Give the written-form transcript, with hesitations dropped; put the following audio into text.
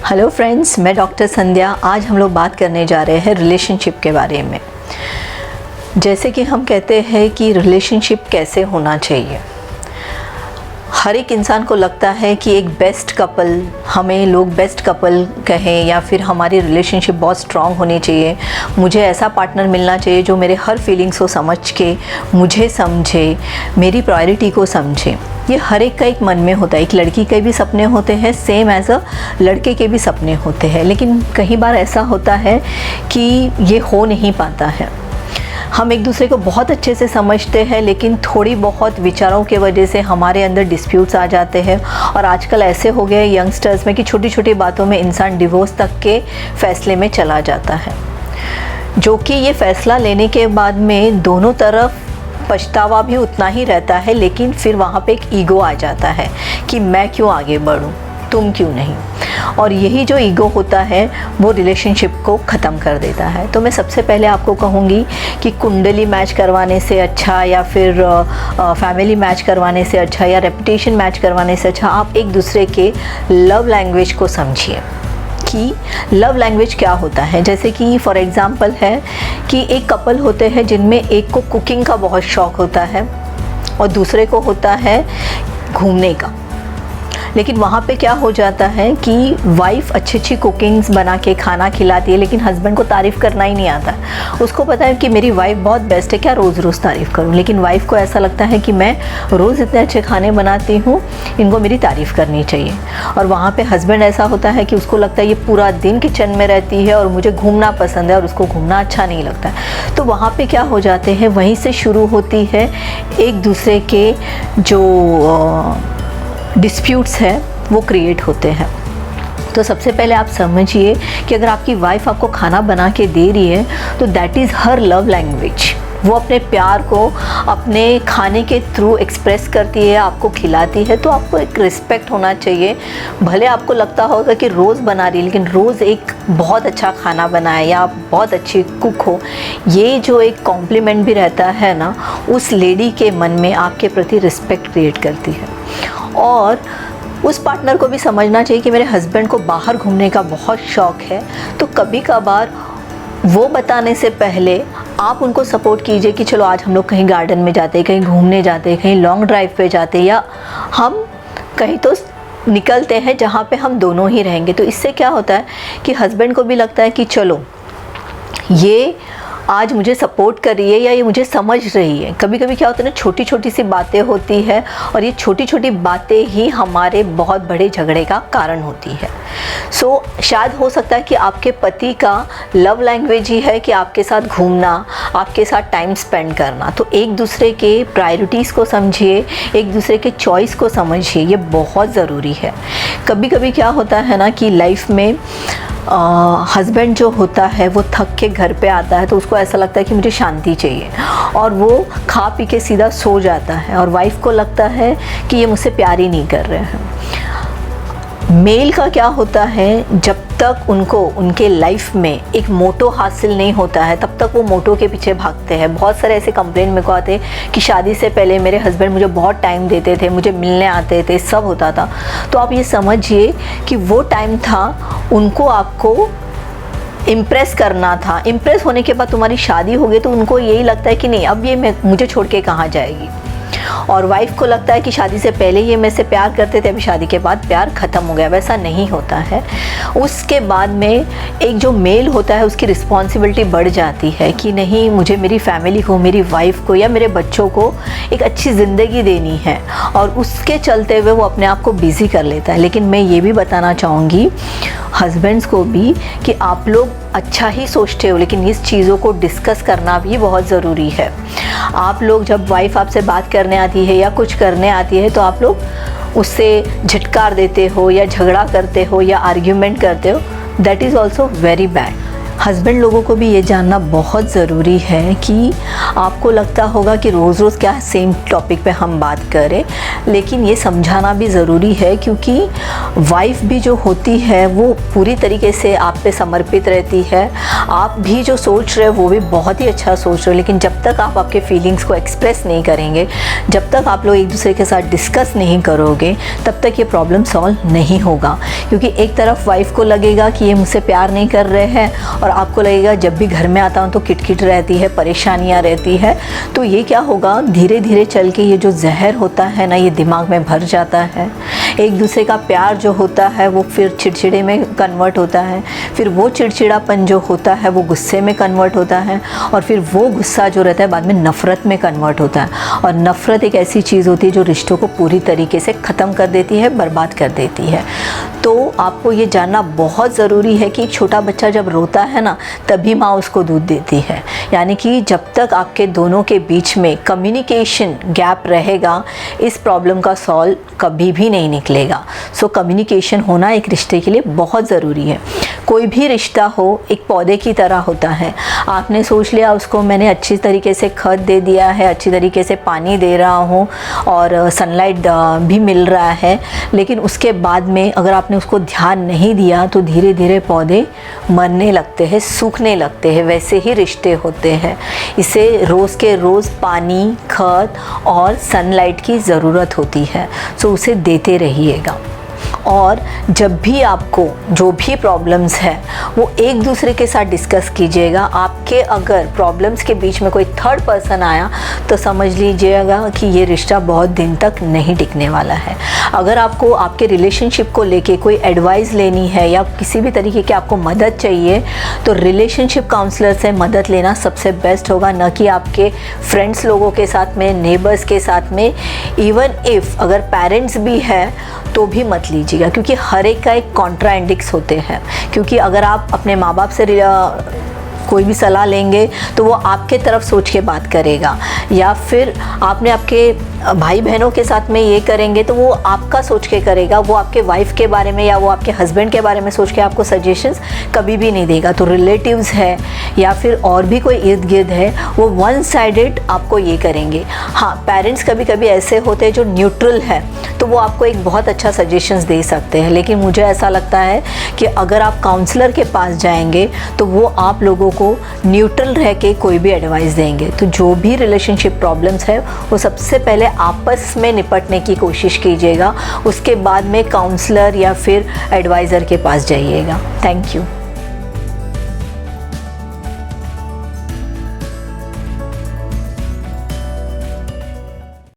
Hello friends, मैं doctor संध्या। आज हम लोग बात करने जा रहे हैं रिलेशनशिप के बारे में। जैसे कि हम कहते हैं कि रिलेशनशिप कैसे होना चाहिए। हर एक इंसान को लगता है कि एक बेस्ट कपल, हमें लोग बेस्ट कपल कहें या फिर हमारी रिलेशनशिप बहुत स्ट्रॉन्ग होनी चाहिए। मुझे ऐसा पार्टनर मिलना चाहिए जो मेरे हर फीलिंग्स को समझ के मुझे समझे, मेरी प्रायोरिटी को समझे। ये हर एक का एक मन में होता है। एक लड़की के भी सपने होते हैं, सेम एज अ लड़के के भी सपने होते हैं, लेकिन कई बार ऐसा होता है कि ये हो नहीं पाता है। हम एक दूसरे को बहुत अच्छे से समझते हैं, लेकिन थोड़ी बहुत विचारों के वजह से हमारे अंदर डिस्प्यूट्स आ जाते हैं। और आजकल ऐसे हो गए यंगस्टर्स में कि छोटी छोटी बातों में इंसान डिवोर्स तक के फैसले में चला जाता है, जो कि ये फ़ैसला लेने के बाद में दोनों तरफ पछतावा भी उतना ही रहता है, लेकिन फिर वहाँ पे एक ईगो आ जाता है कि मैं क्यों आगे बढ़ूँ, तुम क्यों नहीं। और यही जो ईगो होता है वो रिलेशनशिप को ख़त्म कर देता है। तो मैं सबसे पहले आपको कहूँगी कि कुंडली मैच करवाने से अच्छा या फिर फैमिली मैच करवाने से अच्छा या रेपुटेशन मैच करवाने से अच्छा आप एक दूसरे के लव लैंग्वेज को समझिए कि लव लैंग्वेज क्या होता है। जैसे कि फॉर एग्ज़ाम्पल है कि एक कपल होते हैं जिनमें एक को कुकिंग का बहुत शौक़ होता है और दूसरे को होता है घूमने का। लेकिन वहाँ पे क्या हो जाता है कि वाइफ़ अच्छी अच्छी कुकिंग्स बना के खाना खिलाती है, लेकिन हस्बैंड को तारीफ़ करना ही नहीं आता। उसको पता है कि मेरी वाइफ़ बहुत बेस्ट है, क्या रोज़ रोज़ तारीफ़ करूँ। लेकिन वाइफ़ को ऐसा लगता है कि मैं रोज़ इतने अच्छे खाने बनाती हूँ, इनको मेरी तारीफ़ करनी चाहिए। और वहाँ पे हस्बैंड ऐसा होता है कि उसको लगता है ये पूरा दिन किचन में रहती है और मुझे घूमना पसंद है और उसको घूमना अच्छा नहीं लगता है। तो वहाँ पर क्या हो जाते हैं, वहीं से शुरू होती है एक दूसरे के जो डिस्प्यूट्स हैं वो क्रिएट होते हैं। तो सबसे पहले आप समझिए कि अगर आपकी वाइफ़ आपको खाना बना के दे रही है तो that is her love language. वो अपने प्यार को अपने खाने के थ्रू एक्सप्रेस करती है, आपको खिलाती है। तो आपको एक रिस्पेक्ट होना चाहिए। भले आपको लगता होगा कि रोज़ बना रही है, लेकिन रोज़ एक बहुत अच्छा खाना बनाए या आप बहुत अच्छी कुक हो, ये जो एक कॉम्प्लीमेंट भी रहता है ना, उस लेडी के मन में आपके प्रति रिस्पेक्ट क्रिएट करती है। और उस पार्टनर को भी समझना चाहिए कि मेरे हस्बैंड को बाहर घूमने का बहुत शौक़ है, तो कभी कभार वो बताने से पहले आप उनको सपोर्ट कीजिए कि चलो आज हम लोग कहीं गार्डन में जाते हैं, कहीं घूमने जाते हैं, कहीं लॉन्ग ड्राइव पे जाते हैं, या हम कहीं तो निकलते हैं जहाँ पे हम दोनों ही रहेंगे। तो इससे क्या होता है कि हस्बैंड को भी लगता है कि चलो ये आज मुझे सपोर्ट कर रही है या ये मुझे समझ रही है। कभी कभी क्या होता है ना, छोटी छोटी सी बातें होती है और ये छोटी छोटी बातें ही हमारे बहुत बड़े झगड़े का कारण होती है। सो शायद हो सकता है कि आपके पति का लव लैंग्वेज ही है कि आपके साथ घूमना, आपके साथ टाइम स्पेंड करना। तो एक दूसरे के प्रायोरिटीज़ को समझिए, एक दूसरे के चॉइस को समझिए, ये बहुत ज़रूरी है। कभी कभी क्या होता है ना कि लाइफ में हस्बैंड जो होता है वो थक के घर पे आता है तो उसको ऐसा लगता है कि मुझे शांति चाहिए और वो खा पी के सीधा सो जाता है, और वाइफ़ को लगता है कि ये मुझसे प्यार ही नहीं कर रहे हैं। मेल का क्या होता है, जब तक उनको उनके लाइफ में एक मोटो हासिल नहीं होता है तब तक वो मोटो के पीछे भागते हैं। बहुत सारे ऐसे कंप्लेन मेरे को आते हैं कि शादी से पहले मेरे हस्बैंड मुझे बहुत टाइम देते थे, मुझे मिलने आते थे, सब होता था। तो आप ये समझिए कि वो टाइम था उनको आपको इम्प्रेस करना था। इम्प्रेस होने के बाद तुम्हारी शादी हो गई तो उनको यही लगता है कि नहीं, अब ये मुझे छोड़ के कहाँ जाएगी। और वाइफ़ को लगता है कि शादी से पहले ये मेरे से प्यार करते थे, अभी शादी के बाद प्यार ख़त्म हो गया। वैसा नहीं होता है। उसके बाद में एक जो मेल होता है उसकी रिस्पॉन्सिबिलिटी बढ़ जाती है कि नहीं, मुझे मेरी फैमिली को, मेरी वाइफ़ को या मेरे बच्चों को एक अच्छी ज़िंदगी देनी है, और उसके चलते हुए वो अपने आप को बिज़ी कर लेता है। लेकिन मैं ये भी बताना चाहूँगी हस्बैंड्स को भी कि आप लोग अच्छा ही सोचते हो, लेकिन इस चीज़ों को डिस्कस करना भी बहुत ज़रूरी है। आप लोग जब वाइफ़ आपसे बात करने आती है या कुछ करने आती है तो आप लोग उससे झटकार देते हो या झगड़ा करते हो या आर्ग्यूमेंट करते हो, that is also very bad. Husband लोगों को भी ये जानना बहुत ज़रूरी है कि आपको लगता होगा कि रोज़ रोज़ क्या सेम टॉपिक पे हम बात करें, लेकिन ये समझाना भी ज़रूरी है, क्योंकि वाइफ़ भी जो होती है वो पूरी तरीके से आप पे समर्पित रहती है। आप भी जो सोच रहे हो वो भी बहुत ही अच्छा सोच रहे हो, लेकिन जब तक आप आपके फीलिंग्स को एक्सप्रेस नहीं करेंगे, जब तक आप लोग एक दूसरे के साथ डिस्कस नहीं करोगे, तब तक ये प्रॉब्लम सॉल्व नहीं होगा। क्योंकि एक तरफ वाइफ को लगेगा कि ये मुझसे प्यार नहीं कर रहे हैं, और आपको लगेगा जब भी घर में आता हूँ तो किटकिट रहती है, परेशानियाँ रहती है। तो ये क्या होगा, धीरे धीरे चल के ये जो जहर होता है ना, ये दिमाग में भर जाता है। एक दूसरे का प्यार जो होता है वो फिर चिड़चिड़े में कन्वर्ट होता है, फिर वो चिड़चिड़ापन जो होता है वो गुस्से में कन्वर्ट होता है, और फिर वो गुस्सा जो रहता है बाद में नफ़रत में कन्वर्ट होता है। और नफ़रत एक ऐसी चीज़ होती है जो रिश्तों को पूरी तरीके से ख़त्म कर देती है, बर्बाद कर देती है। तो आपको ये जानना बहुत ज़रूरी है कि छोटा बच्चा जब रोता है ना, तभी माँ उसको दूध देती है। यानी कि जब तक आपके दोनों के बीच में कम्युनिकेशन गैप रहेगा, इस प्रॉब्लम का सॉल्व कभी भी नहीं निकलेगा। सो कम्युनिकेशन होना एक रिश्ते के लिए बहुत ज़रूरी है। कोई भी रिश्ता हो एक पौधे की तरह होता है। आपने सोच लिया उसको मैंने अच्छी तरीके से खाद दे दिया है, अच्छी तरीके से पानी दे रहा हूँ और सनलाइट भी मिल रहा है, लेकिन उसके बाद में अगर आपने उसको ध्यान नहीं दिया तो धीरे धीरे पौधे मरने लगते हैं, सूखने लगते हैं। वैसे ही रिश्ते होते हैं। इसे रोज़ के रोज़ पानी, खाद और सनलाइट की ज़रूरत होती है। सो उसे देते रहिएगा। और जब भी आपको जो भी प्रॉब्लम्स है वो एक दूसरे के साथ डिस्कस कीजिएगा। आपके अगर प्रॉब्लम्स के बीच में कोई थर्ड पर्सन आया तो समझ लीजिएगा कि ये रिश्ता बहुत दिन तक नहीं टिकने वाला है। अगर आपको आपके रिलेशनशिप को लेके कोई एडवाइस लेनी है या किसी भी तरीके की आपको मदद चाहिए तो रिलेशनशिप काउंसलर से मदद लेना सबसे बेस्ट होगा, न कि आपके फ्रेंड्स लोगों के साथ में, नेबर्स के साथ में। इवन इफ़ अगर पेरेंट्स भी है तो भी मत लीजिएगा, क्योंकि हर एक का एक कॉन्ट्रा इंडिक्स होते हैं। क्योंकि अगर आप अपने माँ बाप से कोई भी सलाह लेंगे तो वो आपके तरफ सोच के बात करेगा, या फिर आपने आपके भाई बहनों के साथ में ये करेंगे तो वो आपका सोच के करेगा, वो आपके वाइफ के बारे में या वो आपके हस्बैंड के बारे में सोच के आपको सजेशंस कभी भी नहीं देगा। तो रिलेटिव्स है या फिर और भी कोई इर्द गिर्द है, वो वन साइडेड आपको ये करेंगे। हाँ, पेरेंट्स कभी कभी ऐसे होते हैं जो न्यूट्रल है, तो वो आपको एक बहुत अच्छा सजेशंस दे सकते हैं। लेकिन मुझे ऐसा लगता है कि अगर आप काउंसलर के पास जाएंगे तो वो आप लोगों को न्यूट्रल रह के कोई भी एडवाइस देंगे। तो जो भी रिलेशनशिप प्रॉब्लम्स है वो सबसे पहले आपस में निपटने की कोशिश कीजिएगा, उसके बाद में काउंसलर या फिर एडवाइज़र के पास जाइएगा। Thank you.